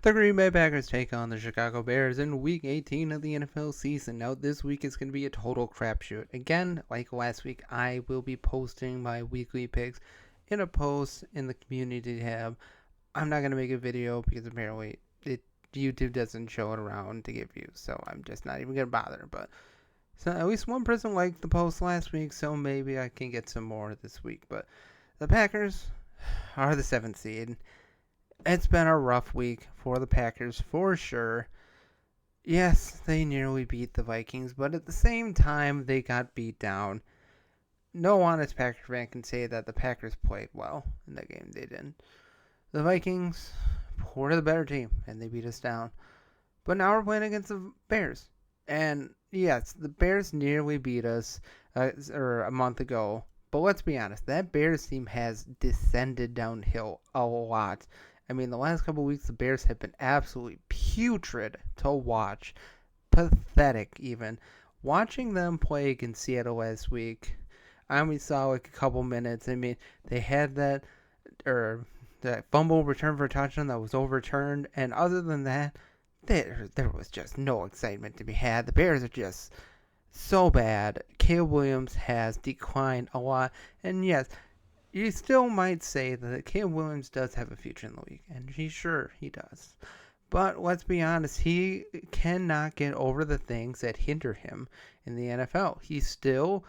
The Green Bay Packers take on the Chicago Bears in Week 18 of the NFL season. Now, this week is going to be a total crapshoot. Again, like last week, I will be posting my weekly picks in a post in the community tab. I'm not going to make a video because apparently YouTube doesn't show it around to give views, so I'm just not even going to bother. But so at least one person liked the post last week, so maybe I can get some more this week. But the Packers are the 7th seed. It's been a rough week for the Packers for sure. Yes, they nearly beat the Vikings, but at the same time, they got beat down. No honest Packers fan can say that the Packers played well in that game. They didn't. The Vikings were the better team, and they beat us down. But now we're playing against the Bears. And yes, the Bears nearly beat us a month ago. But let's be honest, that Bears team has descended downhill a lot. I mean, the last couple of weeks, the Bears have been absolutely putrid to watch. Pathetic, even. Watching them play against Seattle last week, I only saw like a couple minutes. I mean, they had that fumble return for a touchdown that was overturned. And other than that, there was just no excitement to be had. The Bears are just so bad. Caleb Williams has declined a lot. And yes, you still might say that Caleb Williams does have a future in the league, and sure he does. But let's be honest, he cannot get over the things that hinder him in the NFL. He still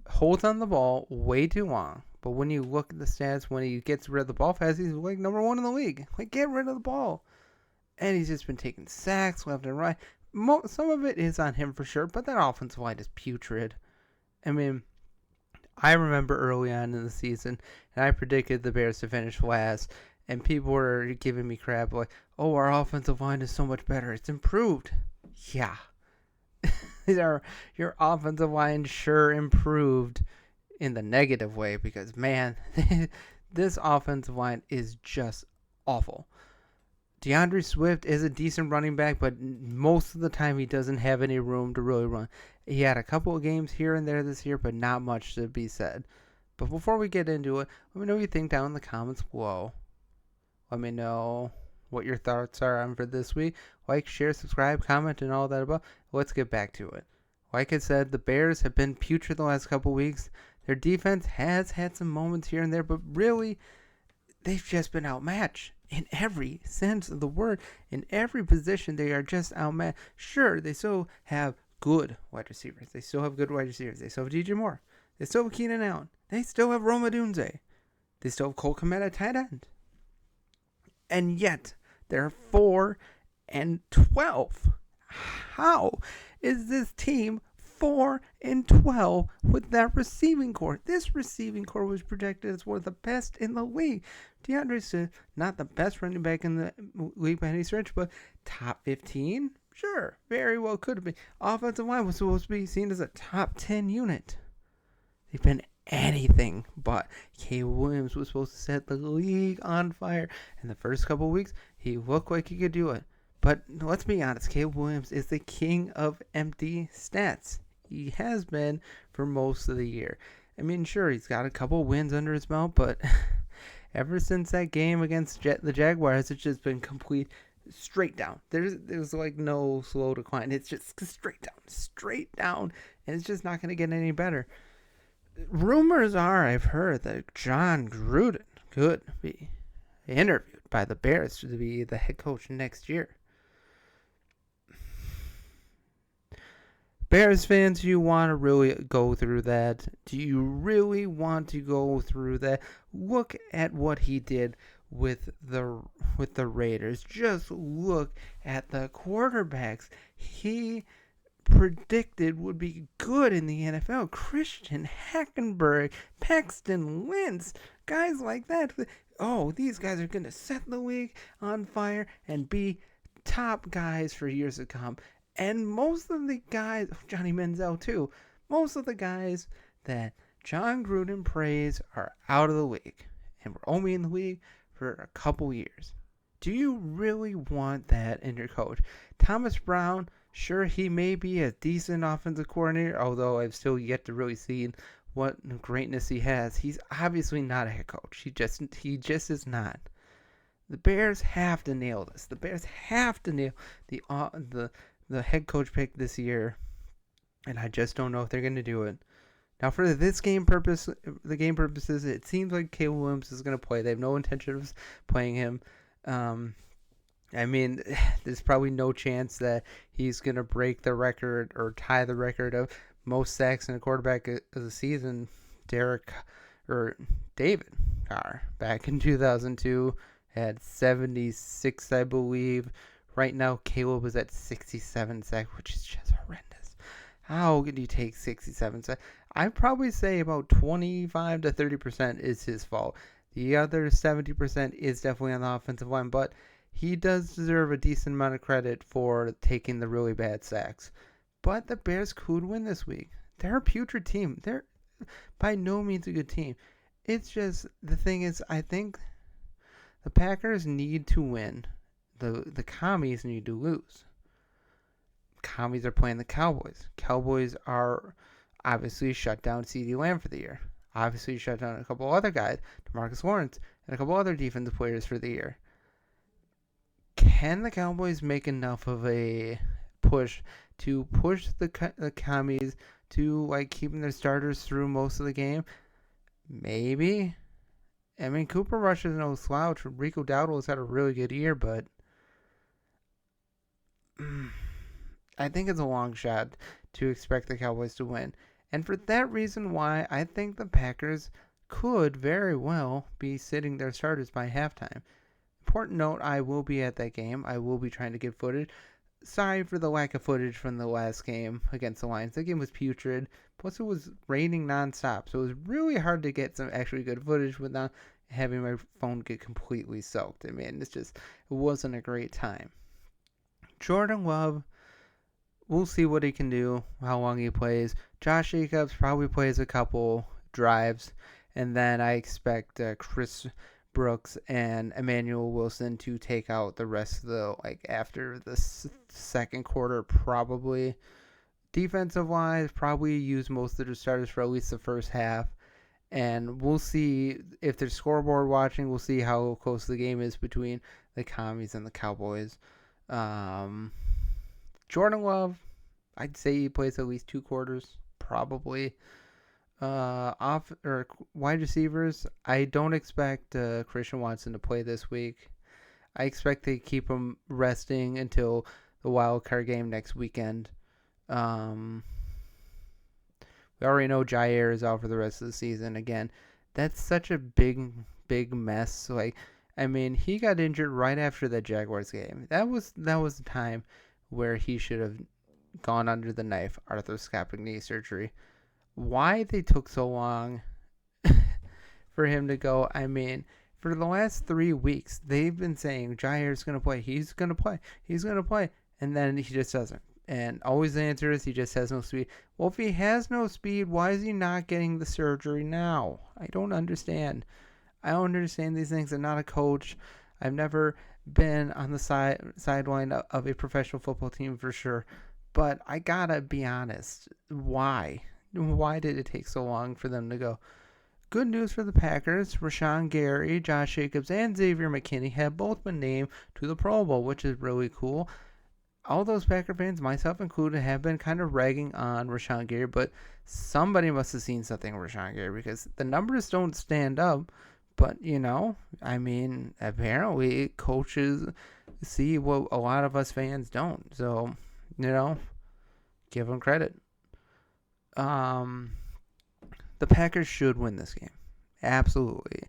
holds on the ball way too long. But when you look at the stats, when he gets rid of the ball fast, he's like number 1 in the league. Like, get rid of the ball. And he's just been taking sacks left and right. Some of it is on him for sure, but that offensive line is putrid. I mean, I remember early on in the season, and I predicted the Bears to finish last, and people were giving me crap like, oh, our offensive line is so much better. It's improved. Yeah. Your offensive line sure improved in the negative way because, man, this offensive line is just awful. DeAndre Swift is a decent running back, but most of the time he doesn't have any room to really run. He had a couple of games here and there this year, but not much to be said. But before we get into it, let me know what you think down in the comments below. Let me know what your thoughts are on for this week. Like, share, subscribe, comment, and all that above. Let's get back to it. Like I said, the Bears have been putrid the last couple of weeks. Their defense has had some moments here and there, but really, they've just been outmatched. In every sense of the word, in every position, they are just outmatched. Sure, they still have good wide receivers. They still have DJ Moore. They still have Keenan Allen. They still have Rome Odunze. They still have Cole Kmet at tight end. And yet, they're 4-12. How is this team 4-12 with that receiving core? This receiving core was projected as one of the best in the league. DeAndre Swift, not the best running back in the league by any stretch, but top 15? Sure, very well could have been. Offensive line was supposed to be seen as a top 10 unit. They've been anything but. Caleb Williams was supposed to set the league on fire. In the first couple of weeks, he looked like he could do it. But let's be honest, Caleb Williams is the king of empty stats. He has been for most of the year. I mean, sure, he's got a couple wins under his belt, but ever since that game against the Jaguars, it's just been complete straight down. There's like no slow decline. It's just straight down, and it's just not going to get any better. Rumors are, I've heard, that John Gruden could be interviewed by the Bears to be the head coach next year. Bears fans, do you want to really go through that? Do you really want to go through that? Look at what he did with the Raiders. Just look at the quarterbacks he predicted would be good in the NFL. Christian Hackenberg, Paxton Lynch, guys like that. Oh, these guys are going to set the league on fire and be top guys for years to come. And most of the guys, Johnny Manziel too, most of the guys that John Gruden praised are out of the league. And we're only in the league for a couple years. Do you really want that in your coach? Thomas Brown, sure, he may be a decent offensive coordinator, although I've still yet to really see what greatness he has. He's obviously not a head coach. He just is not. The Bears have to nail this. The Bears have to nail the head coach pick this year, and I just don't know if they're going to do it. Now, for the game purposes, it seems like Caleb Williams is going to play. They have no intention of playing him. Um, I mean, there's probably no chance that he's going to break the record or tie the record of most sacks in a quarterback of the season. David Carr back in 2002 had 76, I believe. Right now, Caleb is at 67 sacks, which is just horrendous. How can you take 67 sacks? I'd probably say about 25 to 30% is his fault. The other 70% is definitely on the offensive line, but he does deserve a decent amount of credit for taking the really bad sacks. But the Bears could win this week. They're a putrid team. They're by no means a good team. It's just, the thing is, I think the Packers need to win. The Commies need to lose. Commies are playing the Cowboys. Cowboys are obviously shut down CeeDee Lamb for the year. Obviously shut down a couple other guys, DeMarcus Lawrence, and a couple other defensive players for the year. Can the Cowboys make enough of a push to push the Commies to like keeping their starters through most of the game? Maybe. I mean, Cooper Rush is no slouch. Rico Dowdle has had a really good year, but I think it's a long shot to expect the Cowboys to win. And for that reason why I think the Packers could very well be sitting their starters by halftime. Important note, I will be at that game. I will be trying to get footage. Sorry for the lack of footage from the last game against the Lions. That game was putrid. Plus, it was raining nonstop, so it was really hard to get some actually good footage without having my phone get completely soaked. I mean, it wasn't a great time. Jordan Love, we'll see what he can do, how long he plays. Josh Jacobs probably plays a couple drives, and then I expect Chris Brooks and Emmanuel Wilson to take out the rest of after the second quarter, probably. Defensive wise, probably use most of the starters for at least the first half. And we'll see if there's scoreboard watching. We'll see how close the game is between the Commies and the Cowboys. Jordan Love, I'd say he plays at least 2 quarters, probably. Wide receivers, I don't expect Christian Watson to play this week. I expect to keep him resting until the wild card game next weekend. We already know Jair is out for the rest of the season. Again, that's such a big mess. He got injured right after the Jaguars game. That was the time where he should have gone under the knife, arthroscopic knee surgery. Why they took so long for him to go, for the last 3 weeks, they've been saying Jair's going to play, he's going to play, and then he just doesn't. And always the answer is he just has no speed. Well, if he has no speed, why is he not getting the surgery now? I don't understand. I don't understand these things. I'm not a coach. I've never been on the sideline of a professional football team for sure. But I gotta be honest. Why? Why did it take so long for them to go? Good news for the Packers. Rashawn Gary, Josh Jacobs, and Xavier McKinney have both been named to the Pro Bowl, which is really cool. All those Packer fans, myself included, have been kind of ragging on Rashawn Gary, but somebody must have seen something in Rashawn Gary because the numbers don't stand up. But, apparently coaches see what a lot of us fans don't. So, give them credit. The Packers should win this game. Absolutely.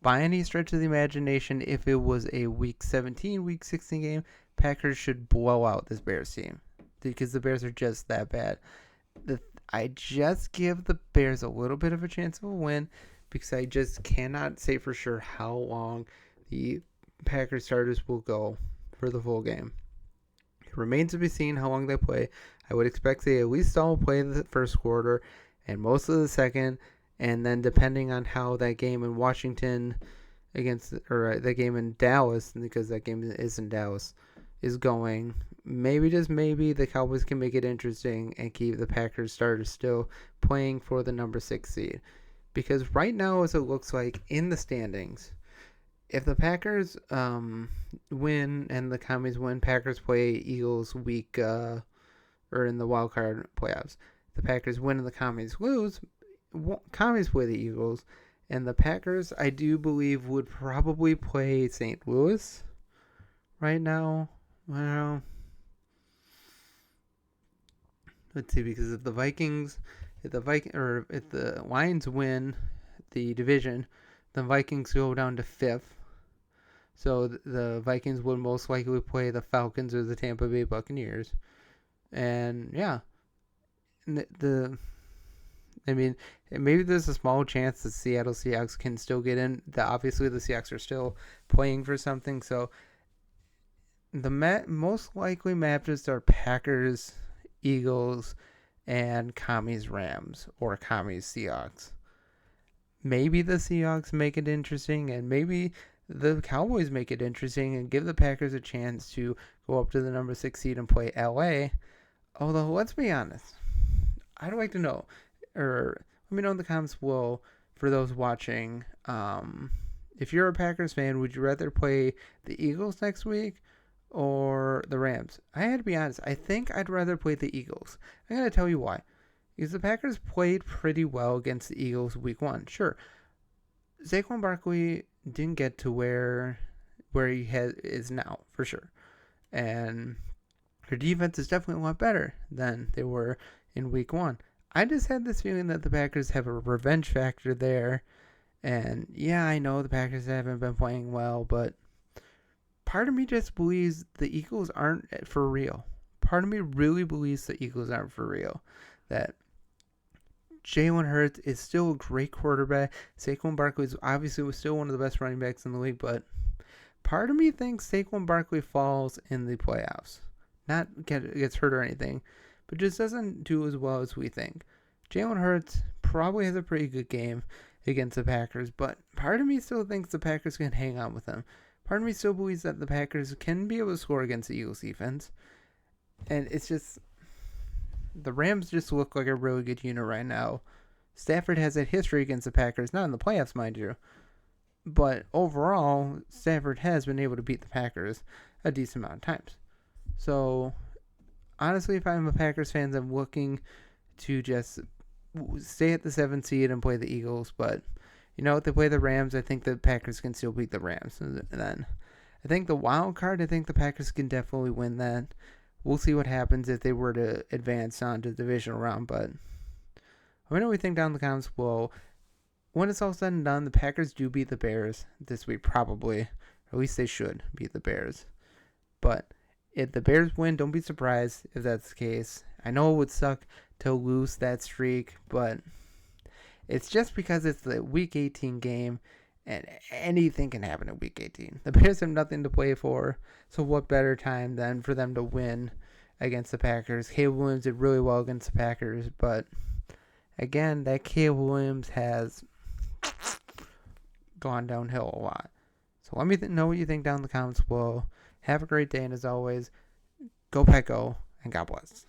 By any stretch of the imagination, if it was a Week 17, Week 16 game, Packers should blow out this Bears team because the Bears are just that bad. I just give the Bears a little bit of a chance of a win because I just cannot say for sure how long the Packers starters will go for the full game. It remains to be seen how long they play. I would expect they at least all play the first quarter and most of the second, and then depending on how that game in Washington that game in Dallas, because that game is in Dallas, is going, maybe just maybe the Cowboys can make it interesting and keep the Packers starters still playing for the number 6 seed. Because right now, as it looks like in the standings, if the Packers win and the Commies win, Packers play Eagles week or in the wild card playoffs. The Packers win and the Commies lose. Commies play the Eagles, and the Packers, I do believe, would probably play St. Louis right now. Well, let's see, because if the Lions win the division, the Vikings go down to 5th. So the Vikings would most likely play the Falcons or the Tampa Bay Buccaneers. And yeah, I mean, maybe there's a small chance the Seattle Seahawks can still get in. Obviously, the Seahawks are still playing for something. So the most likely matchups are Packers, Eagles, and Commies Rams or Commies Seahawks. Maybe the Seahawks make it interesting, and maybe the Cowboys make it interesting and give the Packers a chance to go up to the number 6 seed and play LA. Although, let's be honest, I'd like to know, or let me know in the comments below for those watching. If you're a Packers fan, would you rather play the Eagles next week or the Rams? I had to be honest. I think I'd rather play the Eagles. I'm going to tell you why. Because the Packers played pretty well against the Eagles week 1. Sure, Saquon Barkley didn't get to where he is now, for sure. And their defense is definitely a lot better than they were in week 1. I just had this feeling that the Packers have a revenge factor there. And yeah, I know the Packers haven't been playing well, but part of me just believes the Eagles aren't for real. Part of me really believes the Eagles aren't for real. That Jalen Hurts is still a great quarterback. Saquon Barkley is obviously still one of the best running backs in the league, but part of me thinks Saquon Barkley falls in the playoffs. Not gets hurt or anything, but just doesn't do as well as we think. Jalen Hurts probably has a pretty good game against the Packers, but part of me still thinks the Packers can hang on with them. Part of me still believes that the Packers can be able to score against the Eagles defense. And it's just, the Rams just look like a really good unit right now. Stafford has a history against the Packers, not in the playoffs, mind you. But overall, Stafford has been able to beat the Packers a decent amount of times. So, honestly, if I'm a Packers fan, I'm looking to just stay at the 7th seed and play the Eagles. But, if they play the Rams, I think the Packers can still beat the Rams. And then, I think the wild card, I think the Packers can definitely win that. We'll see what happens if they were to advance on to the divisional round. But let me know what you think down in the comments below. When it's all said and done, the Packers do beat the Bears this week, probably. Or at least they should beat the Bears. But if the Bears win, don't be surprised if that's the case. I know it would suck to lose that streak, but it's just because it's the Week 18 game, and anything can happen in Week 18. The Bears have nothing to play for, so what better time than for them to win against the Packers? Caleb Williams did really well against the Packers, but again, that Caleb Williams has gone downhill a lot. So let me know what you think down in the comments below. Have a great day, and as always, go Pack Go, and God bless.